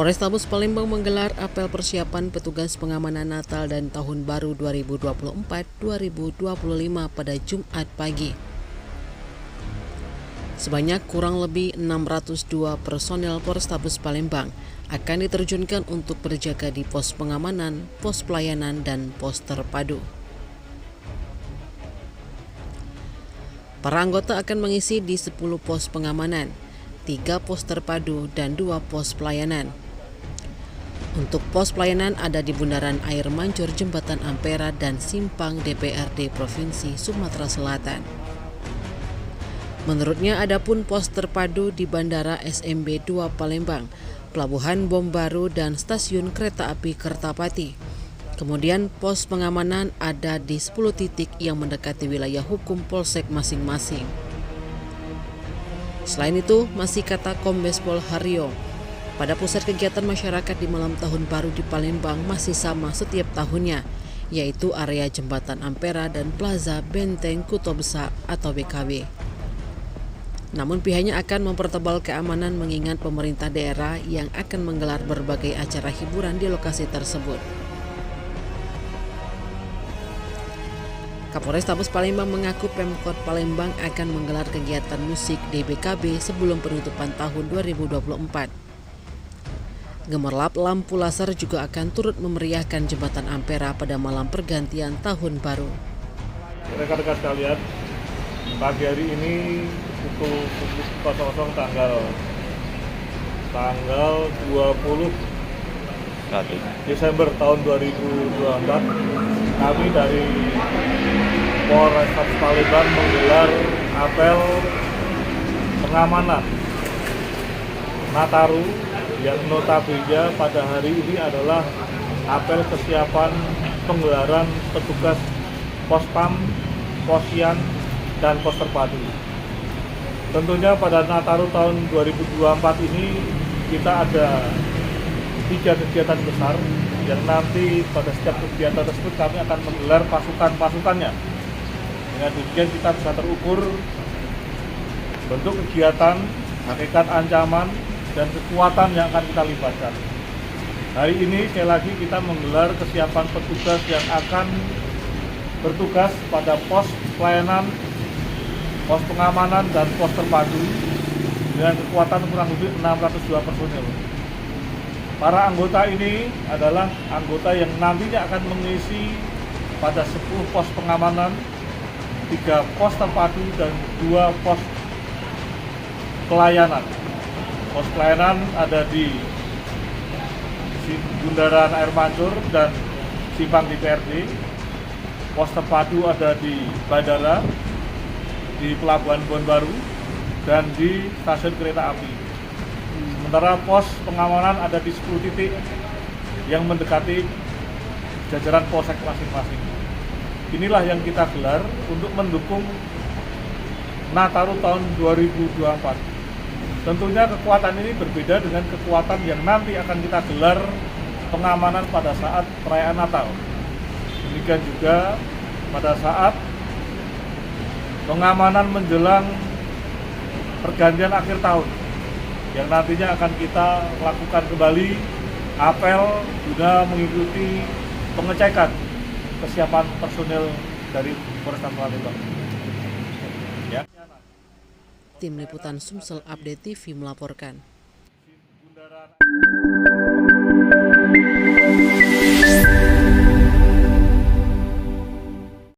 Polrestabes Palembang menggelar apel persiapan petugas pengamanan Natal dan Tahun Baru 2024-2025 pada Jumat pagi. Sebanyak kurang lebih 602 personel Polrestabes Palembang akan diterjunkan untuk berjaga di pos pengamanan, pos pelayanan, dan pos terpadu. Para anggota akan mengisi di 10 pos pengamanan, 3 pos terpadu, dan 2 pos pelayanan. Untuk pos pelayanan ada di Bundaran Air Mancur, Jembatan Ampera, dan Simpang DPRD Provinsi Sumatera Selatan. Menurutnya ada pun pos terpadu di Bandara SMB 2 Palembang, Pelabuhan Bom Baru, dan Stasiun Kereta Api Kertapati. Kemudian pos pengamanan ada di 10 titik yang mendekati wilayah hukum Polsek masing-masing. Selain itu, masih kata Kombes Pol Haryo, pada pusat kegiatan masyarakat di malam tahun baru di Palembang masih sama setiap tahunnya, yaitu area Jembatan Ampera dan Plaza Benteng Kuto Besak atau BKB. Namun pihaknya akan mempertebal keamanan mengingat pemerintah daerah yang akan menggelar berbagai acara hiburan di lokasi tersebut. Kapolres Tabes Palembang mengaku Pemkot Palembang akan menggelar kegiatan musik di BKB sebelum penutupan tahun 2024. Gemerlap lampu laser juga akan turut memeriahkan Jembatan Ampera pada malam pergantian tahun baru. Rekan-rekan sekalian, pagi hari ini pukul 00 tanggal 20 Desember tahun 2024, kami dari Polrestabes Palembang menggelar apel pengamanan Nataru yang notabene pada hari ini adalah apel kesiapan penggelaran petugas Pospam, Posyan, dan pos terpadu. Tentunya pada Nataru tahun 2024 ini kita ada 3 kegiatan besar yang nanti pada setiap kegiatan tersebut kami akan menggelar pasukan-pasukannya. Dengan demikian kita bisa terukur bentuk kegiatan, hakikat ancaman, dan kekuatan yang akan kita libatkan. Hari ini sekali lagi kita menggelar kesiapan petugas yang akan bertugas pada pos pelayanan, pos pengamanan, dan pos terpadu dengan kekuatan kurang lebih 602 personel. Para anggota ini adalah anggota yang nantinya akan mengisi pada 10 pos pengamanan, 3 pos terpadu, dan 2 pos pelayanan. Pos pelayanan ada di Bundaran Air Mancur dan Simpang DPRD. Pos terpadu ada di Bandara, di Pelabuhan Bom Baru, dan di Stasiun Kereta Api. Sementara pos pengamanan ada di 10 titik yang mendekati jajaran polsek masing-masing. Inilah yang kita gelar untuk mendukung Nataru tahun 2024. Tentunya kekuatan ini berbeda dengan kekuatan yang nanti akan kita gelar pengamanan pada saat perayaan Natal. Demikian juga pada saat pengamanan menjelang pergantian akhir tahun, yang nantinya akan kita lakukan kembali apel guna mengikuti pengecekan kesiapan personel dari Polrestabes Palembang. Ya. Tim Liputan Sumsel Update TV melaporkan.